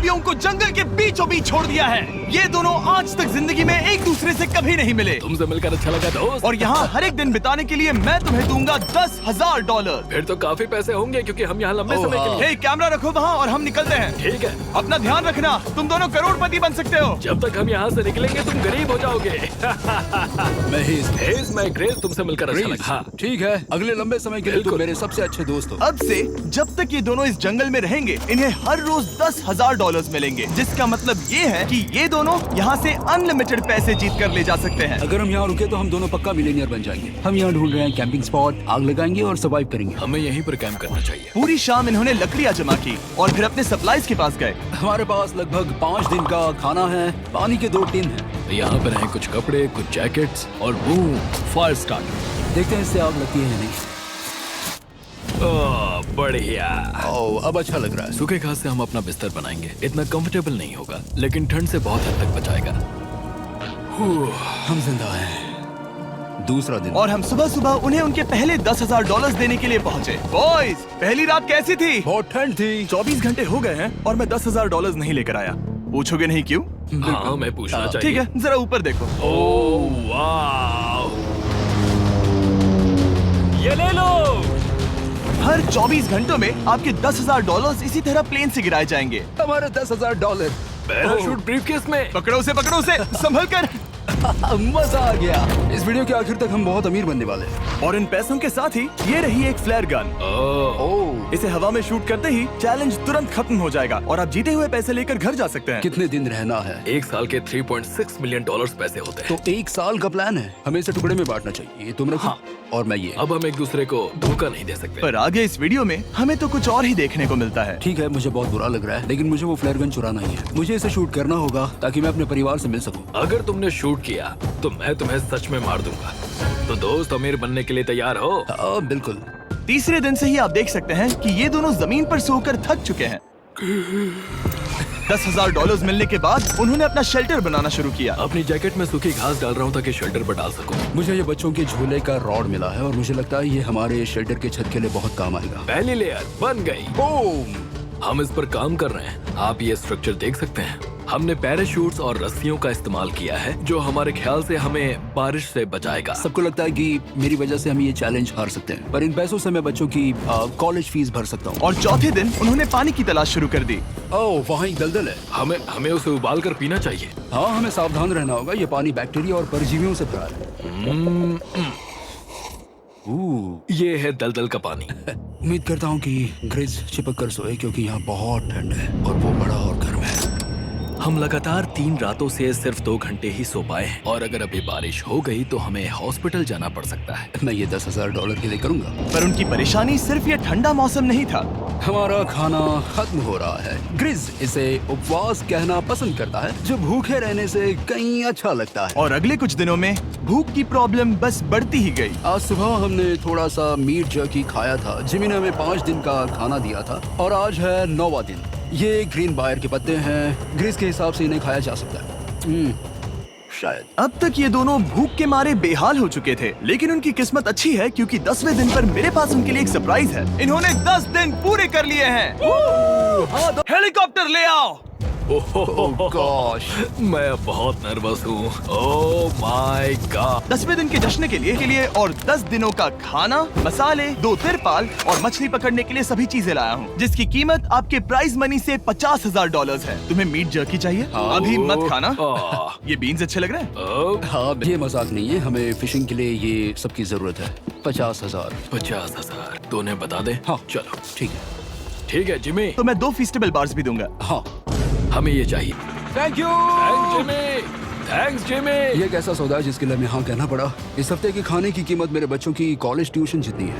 जोम्बियों को जंगल के बीचों बीच छोड़ दिया है। ये दोनों आज तक जिंदगी में एक दूसरे से कभी नहीं मिले। तुमसे मिलकर अच्छा लगा दोस्त। और यहाँ हर एक दिन बिताने के लिए मैं तुम्हें दूंगा $10,000। फिर तो काफी पैसे होंगे क्योंकि हम यहाँ लंबे समय के लिए। हे, कैमरा रखो वहाँ और हम निकलते हैं। ठीक है। अपना ध्यान रखना, तुम दोनों करोड़पति बन सकते हो। जब तक हम यहाँ से निकलेंगे तुम गरीब हो जाओगे। मैं ग्रेस, तुमसे मिलकर अच्छा लगा। हाँ। ठीक है, अगले लंबे समय के लिए तुम मेरे सबसे अच्छे दोस्त हो। अब से जब तक ये दोनों इस जंगल में रहेंगे इन्हें हर रोज $10,000 मिलेंगे, जिसका मतलब ये है कि ये दोनों यहाँ से अनलिमिटेड पैसे जीत कर ले जा सकते हैं। अगर हम यहाँ रुके तो हम दोनों पक्का मिलियनियर बन जाएंगे। हम यहाँ ढूंढ रहे हैं कैंपिंग स्पॉट, आग लगाएंगे और सर्वाइव करेंगे। हमें यहीं पर कैंप करना चाहिए। पूरी शाम इन्होंने लकड़ियाँ जमा की और फिर अपने सप्लाईज के पास गए। हमारे पास लगभग 5 दिन का खाना है, पानी के 2 टिन हैं। यहाँ पर हैं कुछ कपड़े, कुछ जैकेट्स और बूम, फायर स्टार्टर। देखते हैं इससे आग लगती है या नहीं। ओह, बढ़िया। ओह, अब अच्छा लग रहा है। सूखे घास से हम अपना बिस्तर बनाएंगे। इतना कंफर्टेबल नहीं होगा लेकिन ठंड से बहुत हद तक बचाएगा। हम जिंदा हैं। दूसरा दिन और हम सुबह सुबह उन्हें उनके पहले $10,000 देने के लिए पहुँचे। बॉयज, पहली रात कैसी थी? बहुत ठंड थी। 24 घंटे हो गए हैं और मैं $10,000 नहीं लेकर आया। पूछोगे नहीं क्यों? हाँ, मैं पूछना चाहिए। ठीक है, जरा ऊपर देखो। ओह वाह, ये ले लो। हर 24 घंटों में आपके $10,000 इसी तरह प्लेन से गिराए जाएंगे। हमारे $10,000। पैराशूट ब्रीफकेस में। पकड़ो उसे संभल कर। मजा आ गया। इस वीडियो के आखिर तक हम बहुत अमीर बनने वाले हैं। और इन पैसों के साथ ही ये रही एक फ्लेयर गन। ओह, इसे हवा में शूट करते ही चैलेंज तुरंत खत्म हो जाएगा और आप जीते हुए पैसे लेकर घर जा सकते हैं। कितने दिन रहना है? एक साल के $3.6 मिलियन पैसे होते हैं। तो 1 साल का प्लान है। हमें इसे टुकड़े में बांटना चाहिए। तुम रखो। हाँ। और मैं ये। अब हम एक दूसरे को धोखा नहीं दे सकते। पर आगे इस वीडियो में हमें तो कुछ और ही देखने को मिलता है। ठीक है, मुझे बहुत बुरा लग रहा है लेकिन मुझे वो फ्लेयर गन चुराना ही है। मुझे इसे शूट करना होगा ताकि मैं अपने परिवार से मिल सकूं। अगर तुमने शूट किया तो मैं तुम्हें सच में मार दूंगा। तो दोस्त, अमीर बनने के लिए तैयार हो? बिल्कुल। तीसरे दिन से ही आप देख सकते हैं कि ये दोनों जमीन पर सोकर थक चुके हैं। $10,000 मिलने के बाद उन्होंने अपना शेल्टर बनाना शुरू किया। अपनी जैकेट में सूखी घास डाल रहा हूँ ताकि शेल्टर पर डाल सकूं। मुझे ये बच्चों के झूले का रॉड मिला है और मुझे लगता है ये हमारे शेल्टर के छत के लिए बहुत काम आएगा। पहली लेयर बन गई। बूम! हम इस पर काम कर रहे हैं। आप ये स्ट्रक्चर देख सकते हैं। हमने पैराशूट्स और रस्सियों का इस्तेमाल किया है जो हमारे ख्याल से हमें बारिश से बचाएगा। सबको लगता है कि मेरी वजह से हम ये चैलेंज हार सकते हैं, पर इन पैसों से मैं बच्चों की कॉलेज फीस भर सकता हूँ। और चौथे दिन उन्होंने पानी की तलाश शुरू कर दी। ओह, वहाँ एक दलदल है। हमें उसे उबाल कर पीना चाहिए। हाँ, हमें सावधान रहना होगा। ये पानी बैक्टीरिया और परजीवियों से भरा है। ये है दलदल का पानी। उम्मीद करता हूँ कि ग्रिज चिपक कर सोए क्योंकि यहाँ बहुत ठंड है और वो बड़ा और गर्म है। हम लगातार 3 रातों से सिर्फ 2 घंटे ही सो पाए हैं और अगर अभी बारिश हो गई तो हमें हॉस्पिटल जाना पड़ सकता है। मैं ये $10,000 के लिए करूँगा। पर उनकी परेशानी सिर्फ ये ठंडा मौसम नहीं था। हमारा खाना खत्म हो रहा है। ग्रिज इसे उपवास कहना पसंद करता है, जो भूखे रहने से कहीं अच्छा लगता है। और अगले कुछ दिनों में भूख की प्रॉब्लम बस बढ़ती ही गई। आज सुबह हमने थोड़ा सा मीट जर्की खाया था। जिमी ने हमें 5 दिन का खाना दिया था और आज है 9वां दिन। ये ग्रीन बायर के पत्ते हैं। ग्रिज के हिसाब से इन्हें खाया जा सकता है। शायद। अब तक ये दोनों भूख के मारे बेहाल हो चुके थे, लेकिन उनकी किस्मत अच्छी है क्योंकि 10वें दिन पर मेरे पास उनके लिए एक सरप्राइज है। इन्होंने 10 दिन पूरे कर लिए हैं। हेलीकॉप्टर ले आओ। ओह गॉश, मैं अब बहुत नर्वस हूँ। Oh my God. 10वें दिन के जश्न के लिए और 10 दिनों का खाना, मसाले, 2 तिरपाल और मछली पकड़ने के लिए सभी चीजें लाया हूँ, जिसकी कीमत आपके प्राइज मनी से $50,000 है। तुम्हें मीट जर्की चाहिए? अभी मत खाना। ये बीन्स अच्छे लग रहे हैं। हाँ, ये मजाक नहीं है। हमें फिशिंग के लिए ये सबकी जरूरत है। 50,000। 50,000 तो उन्हें बता दे। हाँ, चलो ठीक है। ठीक है जिमी। तो मैं 2 फीस्टेबल बार्स भी दूंगा। हाँ, हमें ये चाहिए। Thank you. Thanks Jimmy. ये एक ऐसा सौदा है जिसके लिए हमें हाँ कहना पड़ा। इस हफ्ते के खाने की कीमत मेरे बच्चों की कॉलेज ट्यूशन जितनी है।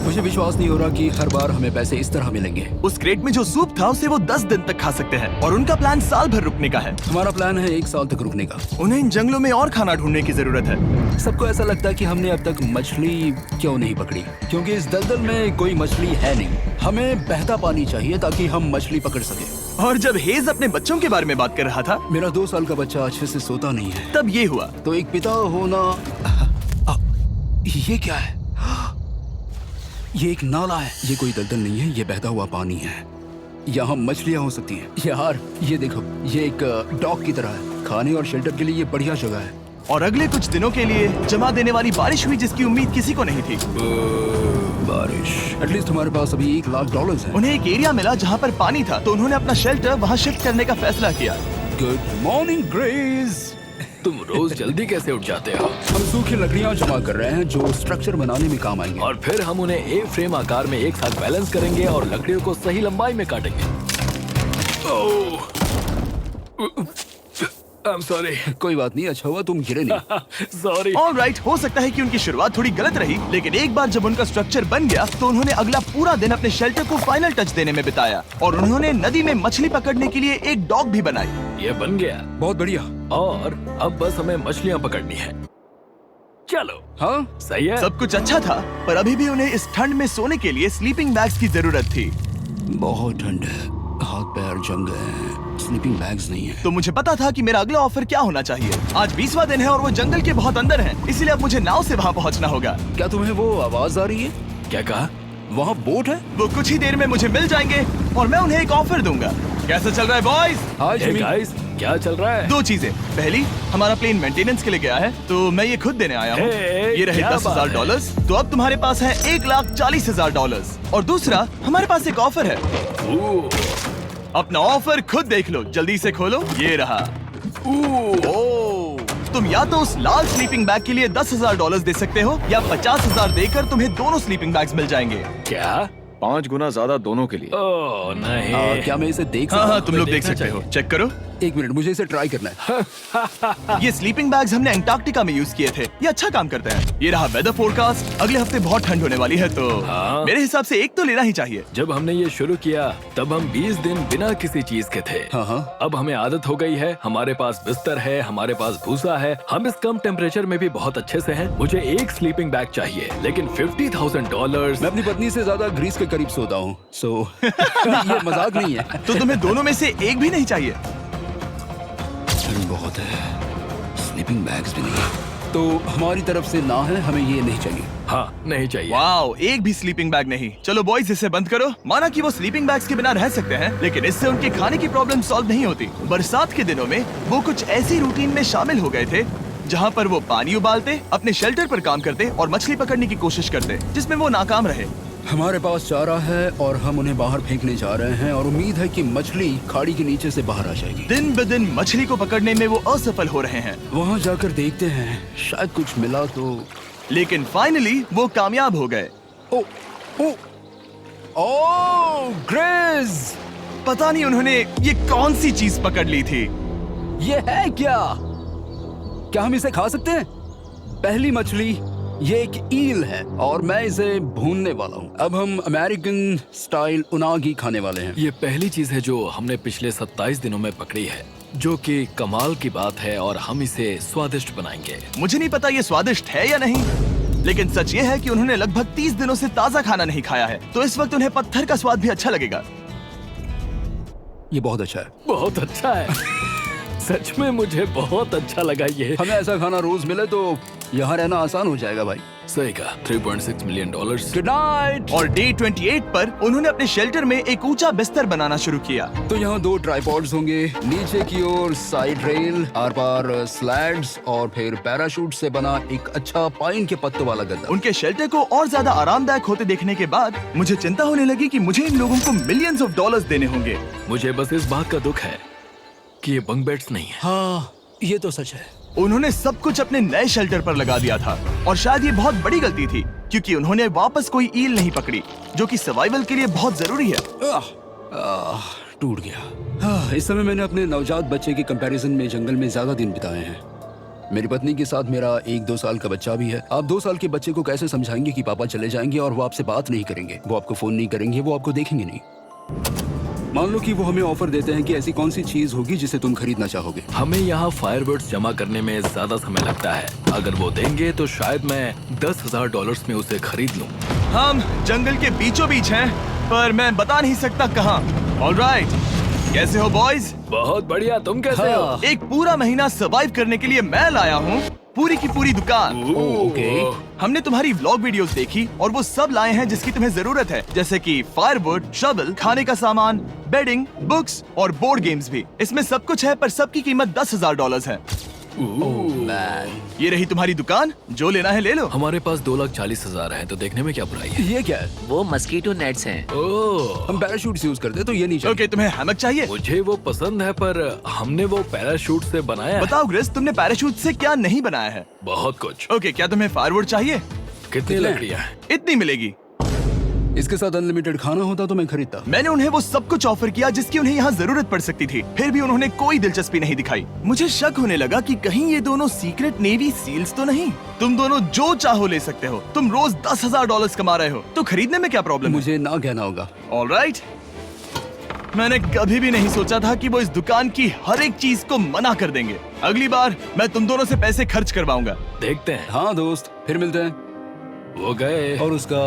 मुझे विश्वास नहीं हो रहा कि हर बार हमें पैसे इस तरह मिलेंगे। उस क्रेट में जो सूप था उसे वो 10 दिन तक खा सकते हैं और उनका प्लान साल भर रुकने का है। हमारा प्लान है 1 साल तक रुकने का। उन्हें इन जंगलों में और खाना ढूंढने की जरूरत है। सबको ऐसा लगता है कि हमने अब तक मछली क्यों नहीं पकड़ी, क्योंकि इस दलदल में कोई मछली है नहीं। हमें बहता पानी चाहिए ताकि हम मछली पकड़ सके। और जब हेज अपने बच्चों के बारे में बात कर रहा था, मेरा 2 साल का बच्चा अच्छे से सोता नहीं है। तब ये हुआ। तो एक पिता होना। ये क्या है? ये एक नाला है, ये कोई दलदल नहीं है, ये बहता हुआ पानी है। यहाँ मछलियाँ हो सकती हैं। यार ये देखो, ये एक डॉक की तरह है। खाने और शेल्टर के लिए ये बढ़िया जगह है। और अगले कुछ दिनों के लिए जमा देने वाली बारिश हुई जिसकी उम्मीद किसी को नहीं थी। बारिश। एटलीस्ट हमारे पास अभी $1,00,000 है। उन्हें एक एरिया मिला जहाँ पर पानी था, तो उन्होंने अपना शेल्टर वहाँ शिफ्ट करने का फैसला किया। Good morning grace. तुम रोज जल्दी कैसे उठ जाते हो? हम सूखी लकड़ियाँ जमा कर रहे हैं जो स्ट्रक्चर बनाने में काम आएंगे। और फिर हम उन्हें ए फ्रेम आकार में एक साथ बैलेंस करेंगे और लकड़ियों को सही लंबाई में काटेंगे। I'm sorry. कोई बात नहीं, अच्छा हुआ तुम गिरे नहीं। Sorry. ऑलराइट, हो सकता है कि उनकी शुरुआत थोड़ी गलत रही, लेकिन एक बार जब उनका स्ट्रक्चर बन गया तो उन्होंने अगला पूरा दिन अपने शेल्टर को फाइनल टच देने में बिताया। और उन्होंने नदी में मछली पकड़ने के लिए एक डॉक भी बनाई। ये बन गया बहुत बढ़िया। और अब बस हमें मछलियाँ पकड़नी है। चलो। हाँ सही है। सब कुछ अच्छा था, पर अभी भी उन्हें इस ठंड में सोने के लिए स्लीपिंग बैग्स की जरूरत थी। बहुत ठंड है, हाथ पैर जम गए हैं, स्लीपिंग बैग्स नहीं है। तो मुझे पता था कि मेरा अगला ऑफर क्या होना चाहिए। आज 20वां दिन है और वो जंगल के बहुत अंदर है, इसीलिए अब मुझे नाव से वहाँ पहुँचना होगा। क्या तुम्हें वो आवाज आ रही है? क्या कहा? वहाँ बोट है? वो कुछ ही देर में मुझे मिल जाएंगे और मैं उन्हें एक ऑफर दूंगा। कैसा चल रहा है बॉयज? हाय Hey जिमी। guys, क्या चल रहा है? दो चीजें। पहली, हमारा प्लेन मेंटेनेंस के लिए गया है, तो मैं ये खुद देने आया हूँ। Hey, ये रहे क्या $10,000, तो अब तुम्हारे पास है $1,40,000। और दूसरा, हमारे पास एक ऑफर है। ओह, अपना ऑफर खुद देख लो, जल्दी से खोलो। ये रहा। ओह, तुम या तो उस लाल स्लीपिंग बैग के लिए $10,000 दे सकते हो, या 50,000 देकर तुम्हें दोनों स्लीपिंग बैग्स मिल जाएंगे। क्या? 5 गुना ज्यादा दोनों के लिए। ओह नहीं। क्या मैं इसे देख हाँ सकता हाँ, हूँ? तुम लोग देख देखना सकते हो। चाहिए। चेक करो। एक मिनट, मुझे इसे ट्राई करना है। ये स्लीपिंग बैग्स हमने अंटार्कटिका में यूज किए थे। ये अच्छा काम करते हैं। ये रहा वेदर फोरकास्ट। अगले हफ्ते बहुत ठंड होने वाली है, तो हाँ। मेरे हिसाब से एक तो लेना ही चाहिए। जब हमने ये शुरू किया तब हम 20 दिन बिना किसी चीज के थे। हाँ हाँ। अब हमें आदत हो गई है, हमारे पास बिस्तर है, हमारे पास भूसा है, हम इस कम टेम्परेचर में भी बहुत अच्छे से हैं। मुझे एक स्लीपिंग बैग चाहिए, लेकिन $50,000। मैं अपनी पत्नी से ज्यादा ग्रीस के करीब सोता हूँ, सो ये मजाक नहीं है। तो तुम्हें दोनों में से एक भी नहीं चाहिए? ठंड बहुत है, स्लीपिंग बैग्स भी नहीं। तो हमारी तरफ से ना है, हमें ये नहीं चाहिए। हाँ, नहीं चाहिए। वाओ, एक भी स्लीपिंग बैग नहीं। चलो बॉयज, इसे बंद करो। माना कि वो स्लीपिंग बैग्स के बिना रह सकते हैं, लेकिन इससे उनके खाने की प्रॉब्लम सॉल्व नहीं होती। बरसात के दिनों में वो कुछ ऐसी रूटीन में शामिल हो गए थे जहाँ पर वो पानी उबालते, अपने शेल्टर पर काम करते और मछली पकड़ने की कोशिश करते, जिसमें वो नाकाम रहे। हमारे पास चारा है और हम उन्हें बाहर फेंकने जा रहे हैं और उम्मीद है कि मछली खाड़ी के नीचे से बाहर आ जाएगी। दिन ब दिन मछली को पकड़ने में वो असफल हो रहे हैं, वहाँ जाकर देखते हैं, शायद कुछ मिला तो। लेकिन फाइनली वो कामयाब हो गए। ओ, ओ, ओ, ग्रेस! पता नहीं उन्होंने ये कौन सी चीज पकड़ ली थी। ये है क्या? क्या हम इसे खा सकते हैं? पहली मछली, ये एक ईल है और मैं इसे भूनने वाला हूँ। अब हम अमेरिकन स्टाइल उनागी खाने वाले हैं। ये पहली चीज है जो हमने पिछले 27 दिनों में पकड़ी है, जो कि कमाल की बात है, और हम इसे स्वादिष्ट बनाएंगे। मुझे नहीं पता ये स्वादिष्ट है या नहीं, लेकिन सच ये है कि उन्होंने लगभग 30 दिनों से ताजा खाना नहीं खाया है, तो इस वक्त उन्हें पत्थर का स्वाद भी अच्छा लगेगा। ये बहुत अच्छा है। बहुत अच्छा है। सच में मुझे बहुत अच्छा लगा ये। हमें ऐसा खाना रोज मिले तो यहाँ रहना आसान हो जाएगा भाई। सही कहा। $3.6 मिलियन। Good night. और डे 28 पर उन्होंने अपने शेल्टर में एक ऊंचा बिस्तर बनाना शुरू किया। तो यहाँ 2 ट्राइपॉड्स होंगे, नीचे की ओर side rail, are par slides और फिर पैराशूट से बना एक अच्छा पाइन के पत्तों वाला गद्दा। उनके शेल्टर को और ज्यादा आरामदायक होते देखने के बाद मुझे चिंता होने लगी कि मुझे इन लोगों को मिलियंस ऑफ डॉलर्स देने होंगे। मुझे बस इस बात का दुख है कि ये बंक बेड्स नहीं है। हाँ, ये तो सच है। उन्होंने सब कुछ अपने नए शेल्टर पर लगा दिया था, और शायद ये बहुत बड़ी गलती थी, क्योंकि उन्होंने वापस कोई ईल नहीं पकड़ी, जो कि सर्वाइवल के लिए बहुत जरूरी है। टूट गया। इस समय मैंने अपने नवजात बच्चे के कंपैरिजन में जंगल में ज्यादा दिन बिताए हैं। मेरी पत्नी के साथ मेरा 1-2 साल का बच्चा भी है। आप 2 साल के बच्चे को कैसे समझाएंगे कि पापा चले जाएंगे और वो आपसे बात नहीं करेंगे, वो आपको फोन नहीं करेंगे, वो आपको देखेंगे नहीं। मान लो कि वो हमें ऑफर देते हैं कि ऐसी कौन सी चीज होगी जिसे तुम खरीदना चाहोगे। हमें यहाँ फायरवर्ड्स जमा करने में ज्यादा समय लगता है। अगर वो देंगे तो शायद मैं $10,000 में उसे खरीद लूं। हम जंगल के बीचों बीच हैं, पर मैं बता नहीं सकता कहाँ। ऑलराइट, कैसे हो बॉयज? बहुत बढ़िया। तुम कैसे हो? एक पूरा महीना सर्वाइव करने के लिए मैं लाया हूँ पूरी की पूरी दुकान। ओके। हमने तुम्हारी व्लॉग वीडियोस देखी और वो सब लाए हैं जिसकी तुम्हें जरूरत है, जैसे कि फायरवुड, शवल, खाने का सामान, बेडिंग, बुक्स और बोर्ड गेम्स भी। इसमें सब कुछ है, पर सबकी कीमत $10,000 है। मैन, ये रही तुम्हारी दुकान, जो लेना है ले लो। हमारे पास 2,40,000 है, तो देखने में क्या बुराई है? ये क्या है? वो मस्कीटो नेट्स हैं। ओह, हम पैराशूट यूज करते हैं तो ये नहीं चाहिए। ओके, तुम्हें हैमक चाहिए? मुझे वो पसंद है, पर हमने वो पैराशूट से बनाया है। बताओ ग्रेस, तुमने पैराशूट से क्या नहीं बनाया है? बहुत कुछ। ओके, क्या तुम्हें फायरवुड चाहिए? कितनी लकड़ियाँ हैं? इतनी मिलेगी। इसके साथ अनलिमिटेड खाना होता तो मैं खरीदता। मैंने उन्हें वो सब कुछ ऑफर किया जिसकी उन्हें यहाँ जरूरत पड़ सकती थी, फिर भी उन्होंने कोई दिलचस्पी नहीं दिखाई। मुझे शक होने लगा कि कहीं ये दोनों सीक्रेट नेवी सील्स तो नहीं। तुम दोनों जो चाहो ले सकते हो। तुम रोज $10,000 कमा रहे हो, तो खरीदने में क्या प्रॉब्लम है? मुझे ना कहना होगा। ऑलराइट। मैंने कभी भी नहीं सोचा था कि वो इस दुकान की हर एक चीज को मना कर देंगे। अगली बार मैं तुम दोनों से पैसे खर्च करवाऊंगा। देखते हैं। हाँ दोस्त, फिर मिलते हैं। वो गए। और उसका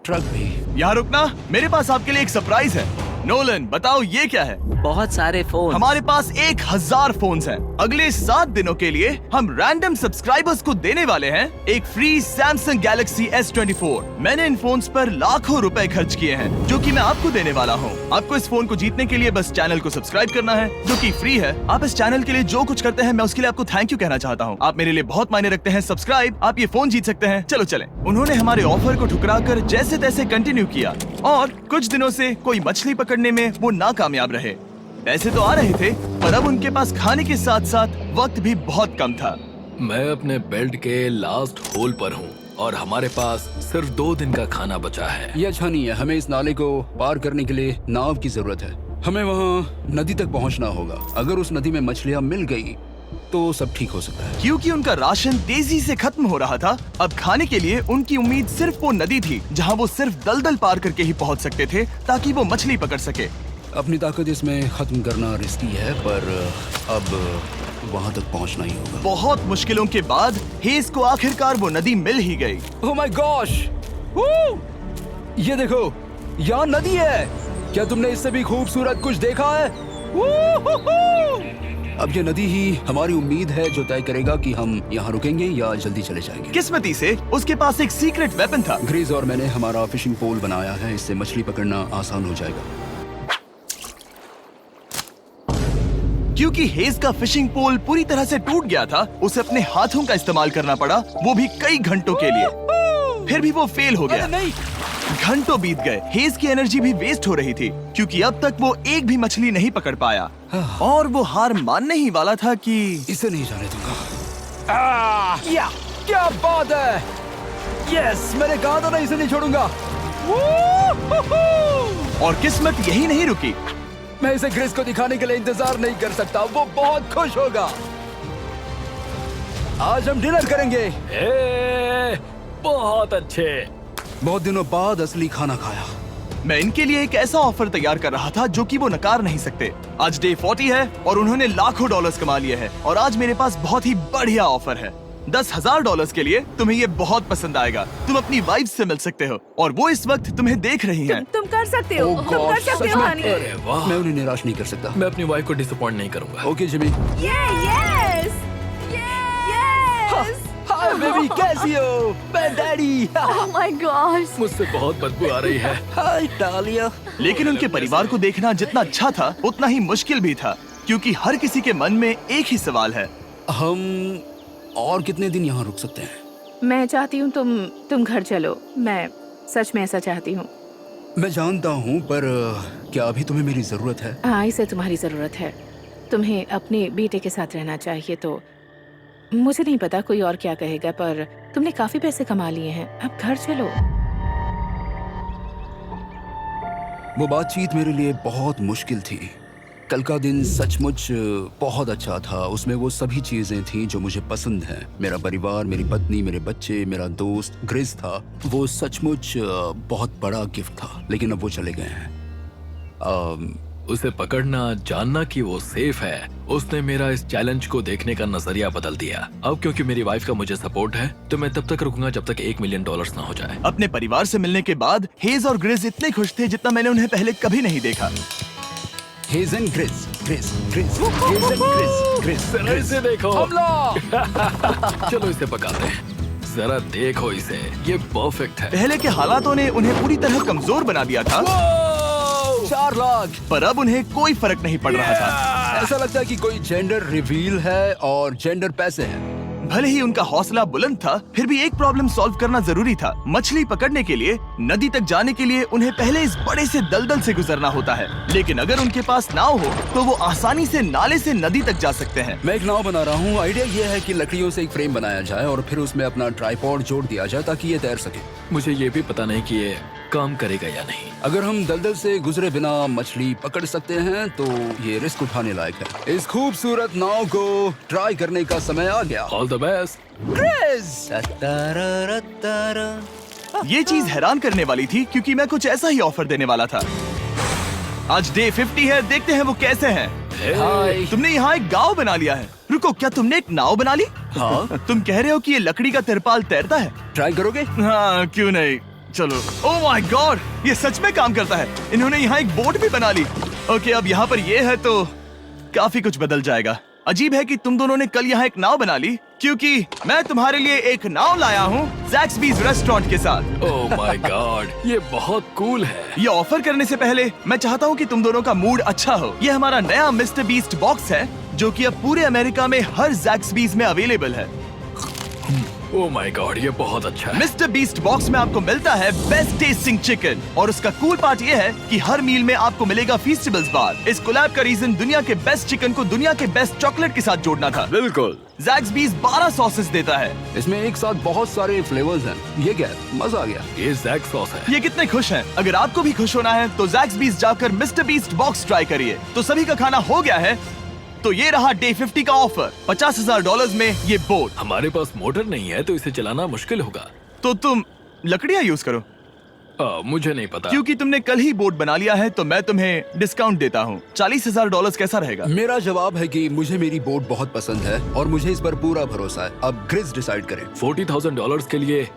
ट्रक भी। यहाँ रुकना, मेरे पास आपके लिए एक सरप्राइज है। नोलन, बताओ ये क्या है? बहुत सारे फोन। हमारे पास 1000 फोन्स हैं। अगले 7 दिनों के लिए हम रैंडम सब्सक्राइबर्स को देने वाले हैं एक फ्री Samsung Galaxy S24। मैंने इन फोन्स पर लाखों रुपए खर्च किए हैं, जो कि मैं आपको देने वाला हूँ। आपको इस फोन को जीतने के लिए बस चैनल को सब्सक्राइब करना है, जो कि फ्री है। आप इस चैनल के लिए जो कुछ करते हैं, मैं उसके लिए आपको थैंक यू कहना चाहता हूँ। आप मेरे लिए बहुत मायने रखते हैं। सब्सक्राइब, आप ये फोन जीत सकते हैं। चलो चलें। उन्होंने हमारे ऑफर को ठुकरा कर जैसे तैसे कंटिन्यू किया, और कुछ दिनों से कोई मछली पकड़ने में वो नाकामयाब रहे। पैसे तो आ रहे थे, पर अब उनके पास खाने के साथ साथ वक्त भी बहुत कम था। मैं अपने बेल्ट के लास्ट होल पर हूँ और हमारे पास सिर्फ 2 दिन का खाना बचा है। ये अच्छा नहीं है। हमें इस नाले को पार करने के लिए नाव की जरूरत है। हमें वहाँ नदी तक पहुँचना होगा। अगर उस नदी में मछलियाँ मिल गई तो सब ठीक हो सकता है। क्योंकि उनका राशन तेजी से खत्म हो रहा था, अब खाने के लिए उनकी उम्मीद सिर्फ वो नदी थी, जहाँ वो सिर्फ दलदल पार करके ही पहुँच सकते थे, ताकि वो मछली पकड़ सके। अपनी ताकत इसमें खत्म करना रिस्की है, पर अब वहाँ तक पहुँचना ही होगा। बहुत मुश्किलों के बाद हेज को आखिरकार वो नदी मिल ही गई। Oh my gosh! ये देखो, यहाँ नदी है। क्या तुमने इससे भी खूबसूरत कुछ देखा है? अब ये नदी ही हमारी उम्मीद है, जो तय करेगा कि हम यहाँ रुकेंगे या जल्दी चले जाएंगे। किस्मती से उसके पास एक सीक्रेट वेपन था। ग्रीज और मैंने हमारा फिशिंग पोल बनाया है, इससे मछली पकड़ना आसान हो जाएगा। क्योंकि हेज का फिशिंग पोल पूरी तरह से टूट गया था, उसे अपने हाथों का इस्तेमाल करना पड़ा, वो भी कई घंटों के लिए। फिर भी वो फेल हो गया। नहीं, घंटों बीत गए। हेज की एनर्जी भी वेस्ट हो रही थी, क्योंकि अब तक वो एक भी मछली नहीं पकड़ पाया, और वो हार मानने ही वाला था कि इसे नहीं जाने दूंगा। क्या बात है! यस, मैंने कहा था ना, इसे नहीं छोड़ूंगा। और किस्मत यही नहीं रुकी। मैं इसे ग्रेस को दिखाने के लिए इंतजार नहीं कर सकता। वो बहुत खुश होगा। आज हम डिनर करेंगे। बहुत अच्छे। बहुत दिनों बाद असली खाना खाया। मैं इनके लिए एक ऐसा ऑफर तैयार कर रहा था जो कि वो नकार नहीं सकते। आज डे 40 है और उन्होंने लाखों डॉलर्स कमा लिए हैं, और आज मेरे पास बहुत ही बढ़िया ऑफर है। $10,000 के लिए तुम्हें ये बहुत पसंद आएगा। तुम अपनी वाइफ से मिल सकते हो, और वो इस वक्त तुम्हें देख रही हैं। तुम कर सकते हो। Oh तुम कर God, सकते सच हो में? हनी। अरे वाह, मैं उन्हें निराश नहीं कर सकता। मैं अपनी वाइफ को डिसअपॉइंट नहीं करूंगा। Okay Jimmy. Yes hi baby, कैसी हो? मैं डैडी। Oh my God. मुझसे बहुत बदबू आ रही है। हाय डालिया। लेकिन उनके परिवार को देखना जितना अच्छा था, उतना ही मुश्किल भी था, क्योंकि हर किसी के मन में एक ही सवाल है। हम और कितने दिन यहाँ रुक सकते हैं? मैं चाहती हूँ तुम घर चलो। मैं सच में ऐसा चाहती हूँ। मैं जानता हूँ, पर क्या अभी तुम्हें मेरी जरूरत है? हाँ, इसे तुम्हारी जरूरत है। तुम्हें अपने बेटे के साथ रहना चाहिए। तो मुझे नहीं पता कोई और क्या कहेगा, पर तुमने काफी पैसे कमा लिए हैं। अब घर चलो। वो बातचीत मेरे लिए बहुत मुश्किल थी। कल का दिन सचमुच बहुत अच्छा था। उसमें वो सभी चीजें थी जो मुझे पसंद हैं। मेरा परिवार, मेरी पत्नी, मेरे बच्चे, मेरा दोस्त ग्रेस था। वो सचमुच बहुत बड़ा गिफ्ट था, लेकिन अब वो चले गए हैं। उसे पकड़ना, जानना कि वो सेफ है, उसने मेरा इस चैलेंज को देखने का नजरिया बदल दिया। अब क्योंकि मेरी वाइफ का मुझे सपोर्ट है, तो मैं तब तक रुकूंगा जब तक $1 मिलियन ना हो जाए। अपने परिवार से मिलने के बाद हेज और ग्रेस इतने खुश थे जितना मैंने उन्हें पहले कभी नहीं देखा। हेज एंड ग्रिज, ग्रिज, ग्रिज, हेज एंड ग्रिज, ग्रिज, जरा ग्रिज। इसे देखो। हमला! चलो इसे पकाते हैं। जरा देखो इसे, ये परफेक्ट है। पहले के हालातों ने उन्हें पूरी तरह कमजोर बना दिया था, 4 लाख। पर अब उन्हें कोई फर्क नहीं पड़ रहा था। ऐसा लगता है कि कोई जेंडर रिवील है और जेंडर पैसे हैं। भले ही उनका हौसला बुलंद था, फिर भी एक प्रॉब्लम सॉल्व करना जरूरी था। मछली पकड़ने के लिए नदी तक जाने के लिए उन्हें पहले इस बड़े से दलदल से गुजरना होता है, लेकिन अगर उनके पास नाव हो तो वो आसानी से नाले से नदी तक जा सकते हैं। मैं एक नाव बना रहा हूँ। आइडिया ये है कि लकड़ियों से एक फ्रेम बनाया जाए और फिर उसमें अपना ट्राइपॉड जोड़ दिया जाए ताकि ये तैर सके। मुझे ये भी पता नहीं कि ये काम करेगा या नहीं। अगर हम दलदल से गुजरे बिना मछली पकड़ सकते हैं तो ये रिस्क उठाने लायक है। इस खूबसूरत नाव को ट्राई करने का समय आ गया। All the best. ये चीज हैरान करने वाली थी क्योंकि मैं कुछ ऐसा ही ऑफर देने वाला था। आज डे 50 है, देखते हैं वो कैसे हैं। हाय। तुमने यहाँ एक गांव बना लिया है। रुको, क्या तुमने एक नाव बना ली? हाँ। तुम कह रहे हो कि ये लकड़ी का तिरपाल तैरता है? ट्राई करोगे? हाँ, क्यों नहीं। चलो। ओह माय गॉड, ये सच में काम करता है। इन्होंने यहाँ एक बोट भी बना ली। ओके, अब यहाँ पर ये है तो काफी कुछ बदल जाएगा। अजीब है कि तुम दोनों ने कल यहाँ एक नाव बना ली, क्योंकि मैं तुम्हारे लिए एक नाव लाया हूँ ज़ैक्सबीज़ रेस्टोरेंट के साथ। ओह माय गॉड, ये बहुत कूल है। ये ऑफर करने से पहले मैं चाहता हूँ कि तुम दोनों का मूड अच्छा हो। ये हमारा नया मिस्टर बीस्ट बॉक्स है, जो कि अब पूरे अमेरिका में हर ज़ैक्सबीज़ में अवेलेबल है। ओह माय गॉड, ये बहुत अच्छा है। मिस्टर बीस्ट बॉक्स में आपको मिलता है बेस्ट टेस्टिंग चिकन, और उसका कूल पार्ट ये है कि हर मील में आपको मिलेगा फीस्टेबल्स बार। इस कोलैब का रीजन दुनिया के बेस्ट चिकन को दुनिया के बेस्ट चॉकलेट के साथ जोड़ना था। बिल्कुल। ज़ैक्सबीज़ 12 सॉसेस देता है। इसमें एक साथ बहुत सारे फ्लेवर्स हैं। ये क्या है? मजा आ गया। ये जैक सॉस है। ये कितने खुश हैं। अगर आपको भी खुश होना है तो ज़ैक्सबीज़ जाकर मिस्टर बीस्ट बॉक्स ट्राई करिए। तो सभी का खाना हो गया है, तो ये रहा डे 50 का ऑफर। $50,000 में ये बोट। हमारे पास मोटर नहीं है तो इसे चलाना मुश्किल होगा। तो तुम लकड़ियाँ यूज करो। मुझे नहीं पता। क्योंकि तुमने कल ही बोट बना लिया है तो मैं तुम्हें डिस्काउंट देता हूँ। $40,000 कैसा रहेगा? मेरा जवाब है कि मुझे मेरी बोट बहुत पसंद है और मुझे इस पर पूरा भरोसा है। अब ग्रिज डिसाइड करें। $40,000 के लिए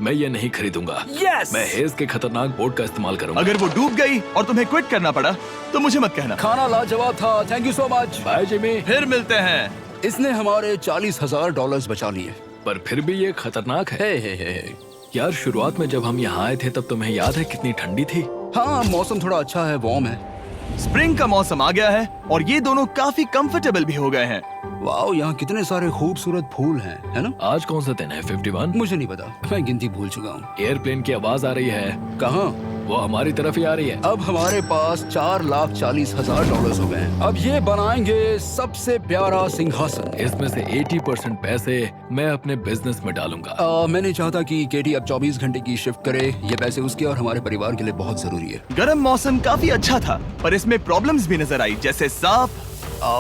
मैं ये नहीं खरीदूंगा। Yes! मैं हेज के खतरनाक बोट का इस्तेमाल करूंगा। अगर वो डूब गई और तुम्हें क्विट करना पड़ा तो मुझे मत कहना। खाना लाजवाब था। Thank you so much. Bye Jimmy. फिर मिलते हैं। इसने हमारे $40,000 बचा लिए। पर फिर भी ये खतरनाक है। हे। यार, शुरुआत में जब हम यहाँ आए थे तब तुम्हें याद है कितनी ठंडी थी? हाँ, मौसम थोड़ा अच्छा है, वार्म है। स्प्रिंग का मौसम आ गया है और ये दोनों काफी कंफर्टेबल भी हो गए हैं। वाओ, यहाँ कितने सारे खूबसूरत फूल हैं, है ना? आज कौन सा दिन है? 51? मुझे नहीं पता, मैं गिनती भूल चुका हूँ। एयरप्लेन की आवाज आ रही है। कहाँ? वो हमारी तरफ ही आ रही है। अब हमारे पास $4,40,000 हो गए हैं। अब ये बनाएंगे सबसे प्यारा सिंहासन। इसमें से 80% पैसे मैं अपने बिजनेस में डालूंगा। मैं नहीं चाहता कि केटी अब 24 घंटे की शिफ्ट करे। ये पैसे उसके और हमारे परिवार के लिए बहुत जरूरी है। गर्म मौसम काफी अच्छा था, पर इसमें प्रॉब्लम्स भी नजर आई, जैसे सांप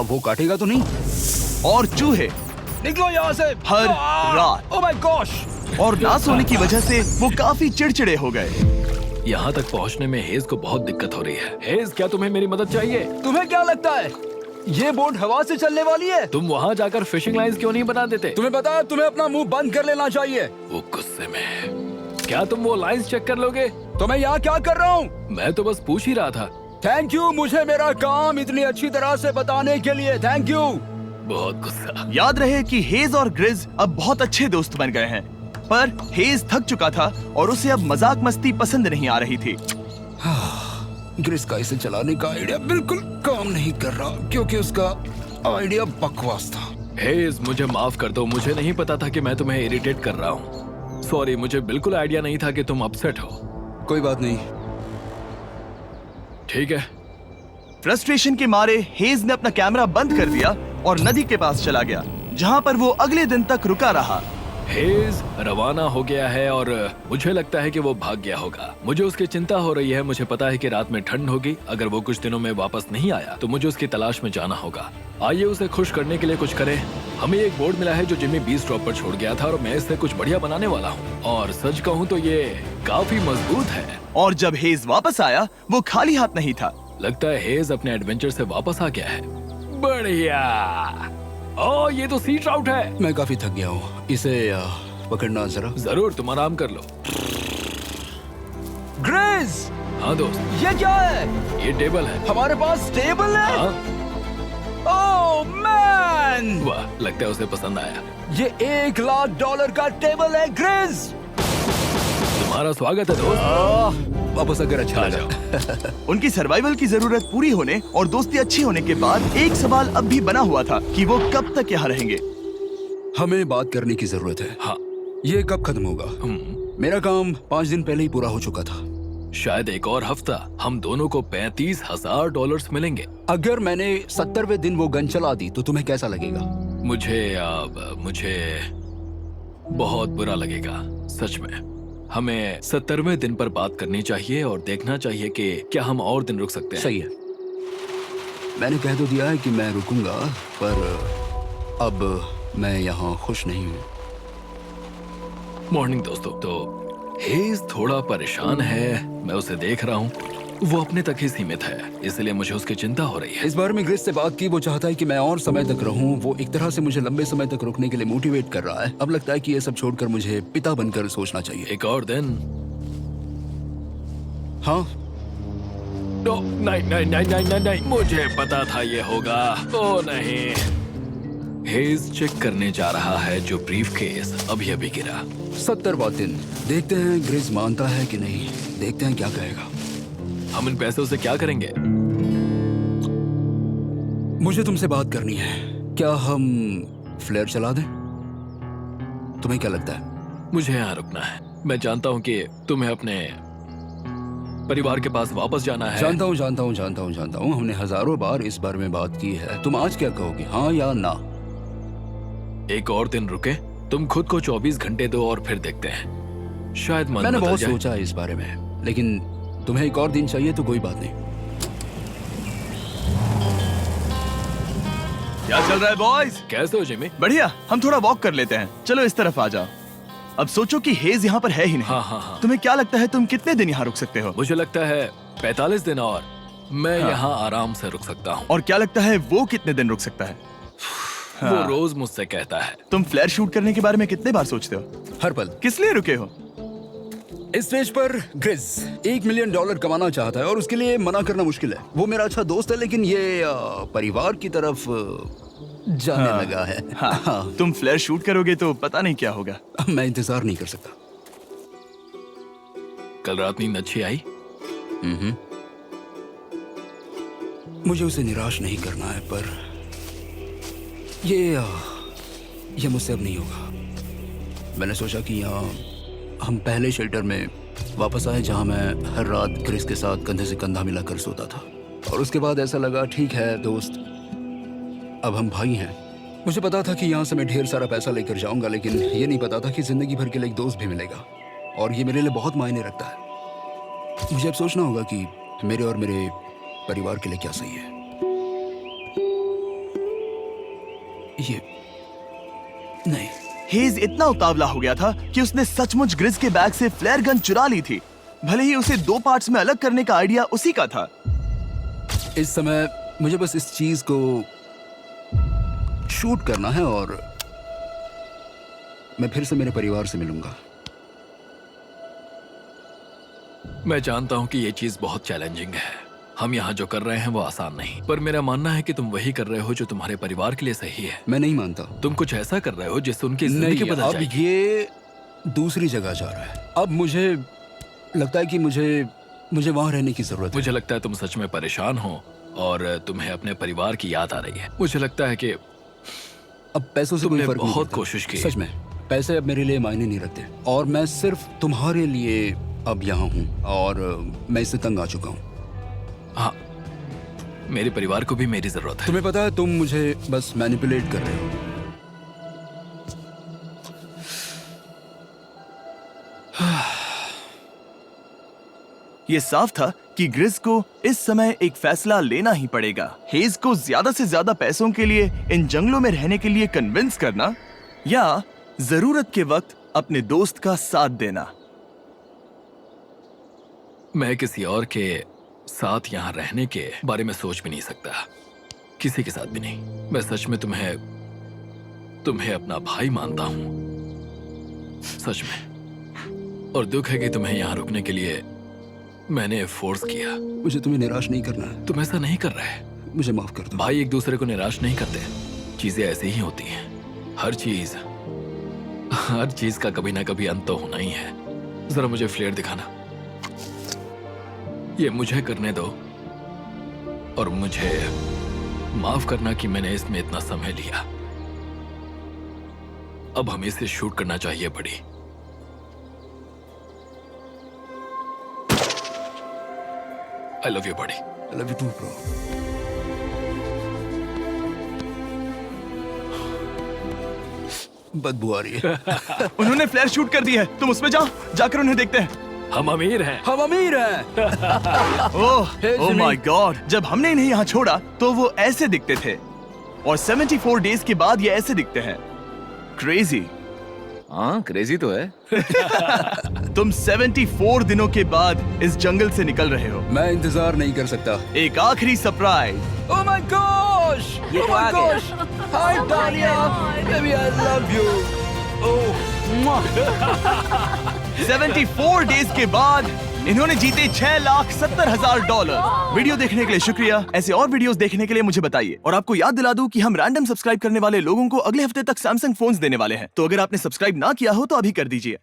वो काटेगा तो नहीं? और चूहे निकलो यहाँ से हर रात। Oh my gosh. और ना सोने की वजह से वो काफी चिड़चिड़े हो गए। यहाँ तक पहुँचने में हेज को बहुत दिक्कत हो रही है। हेज, क्या तुम्हें मेरी मदद चाहिए? तुम्हें क्या लगता है ये बोट हवा से चलने वाली है? तुम वहाँ जाकर फिशिंग लाइंस क्यों नहीं बना देते? तुम्हें पता है तुम्हें अपना मुंह बंद कर लेना चाहिए। वो गुस्से में है। क्या तुम वो लाइंस चेक कर लोगे? तो मैं यहाँ क्या कर रहा हूँ? मैं तो बस पूछ ही रहा था। थैंक यू मुझे मेरा काम इतनी अच्छी तरह से बताने के लिए। Thank you. बहुत गुस्सा। याद रहे कि हेज और ग्रिज अब बहुत अच्छे दोस्त बन गए हैं, पर हेज थक चुका था और उसे अब मजाक मस्ती पसंद नहीं आ रही थी। ग्रिस का इसे चलाने का आइडिया बिल्कुल काम नहीं कर रहा क्योंकि उसका आइडिया बकवास था। हेज, मुझे माफ कर दो। मुझे नहीं पता था कि मैं तुम्हें इरिटेट कर रहा हूँ। सॉरी, मुझे बिल्कुल आइडिया नहीं था कि तुम अपसेट हो। कोई बात नहीं। ठीक है। फ्रस्ट्रेशन के मारे हेज ने अपना कैमरा बंद कर दिया और नदी के पास चला गया, जहाँ पर वो अगले दिन तक रुका रहा। हेज रवाना हो गया है और मुझे लगता है कि वो भाग गया होगा। मुझे उसकी चिंता हो रही है। मुझे पता है कि रात में ठंड होगी। अगर वो कुछ दिनों में वापस नहीं आया तो मुझे उसकी तलाश में जाना होगा। आइए उसे खुश करने के लिए कुछ करें। हमें एक बोर्ड मिला है जो जिमी बीस्ट ड्रॉप पर छोड़ गया था और मैं इससे कुछ बढ़िया बनाने वाला हूँ। और सच कहूँ तो ये काफी मजबूत है। और जब हेज वापस आया वो खाली हाथ नहीं था। लगता है हेज अपने एडवेंचर से वापस आ गया है। बढ़िया। ओह, ये तो सी ट्राउट है। मैं काफी थक गया हूँ। इसे पकड़ना जरा। जरूर, तुम आराम कर लो। ग्रेस, हाँ दोस्त, ये क्या है? ये टेबल है। हमारे पास टेबल है? हाँ, ओह मैन! वाह, लगता है उसे पसंद आया। ये $1,00,000 का टेबल है ग्रिज। तुम्हारा स्वागत है दोस्त। वापस अगर अच्छा आ लगा। उनकी सर्वाइवल की जरूरत पूरी होने और दोस्ती अच्छी होने के बाद एक सवाल अब भी बना हुआ था कि वो कब तक यहाँ रहेंगे। हमें बात करने की जरूरत है। हाँ, ये कब खत्म होगा? मेरा काम 5 दिन पहले ही पूरा हो चुका था। शायद एक और हफ्ता। हम दोनों को $35,000 मिलेंगे। अगर मैंने 70वें दिन वो गन चला दी तो तुम्हें कैसा लगेगा? मुझे बहुत बुरा लगेगा, सच में। हमें 70वें दिन पर बात करनी चाहिए और देखना चाहिए कि क्या हम और दिन रुक सकते हैं। सही है। मैंने कह तो दिया है कि मैं रुकूंगा, पर अब मैं यहाँ खुश नहीं हूँ। मॉर्निंग दोस्तों। तो हेज थोड़ा परेशान है, मैं उसे देख रहा हूँ। वो अपने तक ही सीमित है, इसलिए मुझे उसकी चिंता हो रही है। इस बार में ग्रिस से बात की, वो चाहता है कि मैं और समय तक रहूं। वो एक तरह से मुझे लंबे समय तक रुकने के लिए मोटिवेट कर रहा है। अब लगता है कि ये सब छोड़कर मुझे पिता बनकर सोचना चाहिए। एक और दिन। हाँ, नहीं नहीं नहीं नहीं नहीं नहीं, मुझे पता था ये होगा। ओ नहीं। हेज चेक करने जा रहा है जो ब्रीफकेस अभी अभी गिरा। 70वां दिन। देखते हैं ग्रिस मानता है कि नहीं। देखते हैं क्या कहेगा। हम इन पैसों से क्या करेंगे? मुझे तुमसे बात करनी है। क्या हम फ्लेयर चला दें? तुम्हें क्या लगता है? मुझे यहाँ रुकना है। मैं जानता हूँ कि तुम्हें अपने परिवार के पास वापस जाना है। जानता हूँ। हमने हजारों बार इस बारे में बात की है। तुम आज क्या कहोगे, हाँ या ना? एक और दिन रुके। तुम खुद को 24 घंटे दो और फिर देखते हैं। शायद मन मैंने बदल बहुत जाए। सोचा है इस बारे में, लेकिन तुम्हें एक और दिन चाहिए तो कोई बात नहीं। क्या चल रहा है बॉयज? कैसे हो जिमी? बढ़िया। हम थोड़ा वॉक कर लेते हैं। चलो इस तरफ आ जाओ। अब सोचो कि हेज यहाँ पर है ही नहीं। हाँ। तुम्हें क्या लगता है तुम कितने दिन यहाँ रुक सकते हो? मुझे लगता है 45 दिन और मैं यहाँ आराम से रुक सकता हूँ। और क्या लगता है वो कितने दिन रुक सकता है? वो रोज मुझसे कहता है। तुम फ्लेयर शूट करने के बारे में कितने बार सोचते हो? हर पल। किस लिए रुके हो? इस स्टेज पर ग्रिस $1 मिलियन कमाना चाहता है और उसके लिए मना करना मुश्किल है। वो मेरा अच्छा दोस्त है, लेकिन ये परिवार की तरफ जाने लगा है। हाँ। तुम फ्लेयर शूट करोगे तो पता नहीं क्या होगा। मैं इंतजार नहीं कर सकता। कल रात नींद अच्छी आई? मुझे उसे निराश नहीं करना है, पर ये मुझसे अब नहीं होगा। मैंने सोचा कि यहाँ हम पहले शेल्टर में वापस आए जहाँ मैं हर रात ग्रिस के साथ कंधे से कंधा मिलाकर सोता था। और उसके बाद ऐसा लगा, ठीक है दोस्त, अब हम भाई हैं। मुझे पता था कि यहाँ से मैं ढेर सारा पैसा लेकर जाऊंगा, लेकिन ये नहीं पता था कि जिंदगी भर के लिए एक दोस्त भी मिलेगा। और ये मेरे लिए बहुत मायने रखता है। मुझे अब सोचना होगा कि मेरे और मेरे परिवार के लिए क्या सही है। ये नहीं। हेज इतना उतावला हो गया था कि उसने सचमुच ग्रिस के बैग से फ्लेयर गन चुरा ली थी, भले ही उसे 2 पार्ट्स में अलग करने का आइडिया उसी का था। इस समय मुझे बस इस चीज को शूट करना है और मैं फिर से मेरे परिवार से मिलूंगा। मैं जानता हूँ कि ये चीज बहुत चैलेंजिंग है। हम यहाँ जो कर रहे हैं वो आसान नहीं, पर मेरा मानना है कि तुम वही कर रहे हो जो तुम्हारे परिवार के लिए सही है। मैं नहीं मानता। तुम कुछ ऐसा कर रहे हो जिससे उनकी जिंदगी नहीं, बदल अब जाएगी। ये दूसरी जगह जा रहा है। अब मुझे लगता है कि मुझे वहां रहने की जरूरत है। मुझे लगता है तुम सच में परेशान हो और तुम्हें अपने परिवार की याद आ रही है। मुझे लगता है कि अब पैसों से कोई तुमने फर्क नहीं बहुत पड़ता। कोशिश की। सच में पैसे अब मेरे लिए मायने नहीं रखते और मैं सिर्फ तुम्हारे लिए अब यहाँ हूँ और मैं इससे तंग आ चुका हूँ। हाँ, मेरे परिवार को भी मेरी जरूरत है। तुम्हें पता है, तुम मुझे बस मैनिपुलेट कर रहे हो। ये साफ था कि ग्रिस को इस समय एक फैसला लेना ही पड़ेगा। हेज को ज्यादा से ज्यादा पैसों के लिए इन जंगलों में रहने के लिए कन्विंस करना या जरूरत के वक्त अपने दोस्त का साथ देना। मैं किसी और के साथ यहाँ रहने के बारे में सोच भी नहीं सकता, किसी के साथ भी नहीं। मैं सच में तुम्हें अपना भाई मानता हूँ, सच में। और दुख है कि तुम्हें यहाँ रुकने के लिए मैंने फोर्स किया। मुझे तुम्हें निराश नहीं करना है। तुम ऐसा नहीं कर रहे। मुझे माफ कर दो। भाई एक दूसरे को निराश नहीं करते, चीजें ऐसे ही होती हैं। हर चीज का कभी ना कभी अंत तो होना ही है। जरा मुझे फ्लेयर दिखाना। ये मुझे करने दो और मुझे माफ करना कि मैंने इसमें इतना समय लिया। अब हमें इसे शूट करना चाहिए बड़ी। आई लव यू बड़ी। I love you too, bro. बदबू आ रही है। उन्होंने फ्लेयर शूट कर दी है, तुम उसमें जाओ, जाकर उन्हें देखते हैं। हम अमीर हैं। हम अमीर हैं। ओह Jimmy. माय गॉड, जब हमने इन्हें यहाँ छोड़ा तो वो ऐसे दिखते थे और 74 डेज के बाद ये ऐसे दिखते हैं। क्रेजी। हाँ क्रेजी तो है। तुम 74 दिनों के बाद इस जंगल से निकल रहे हो। मैं इंतजार नहीं कर सकता। एक आखिरी सरप्राइज। Oh my gosh! ये Oh तो my आ गया। gosh! Hi, Dahlia! Baby, I love you. Oh, mwah. 74 days के बाद इन्होंने जीते $6,70,000। वीडियो देखने के लिए शुक्रिया। ऐसे और वीडियोस देखने के लिए मुझे बताइए। और आपको याद दिला दूं कि हम रैंडम सब्सक्राइब करने वाले लोगों को अगले हफ्ते तक सैमसंग फोन्स देने वाले हैं। तो अगर आपने सब्सक्राइब ना किया हो तो अभी कर दीजिए।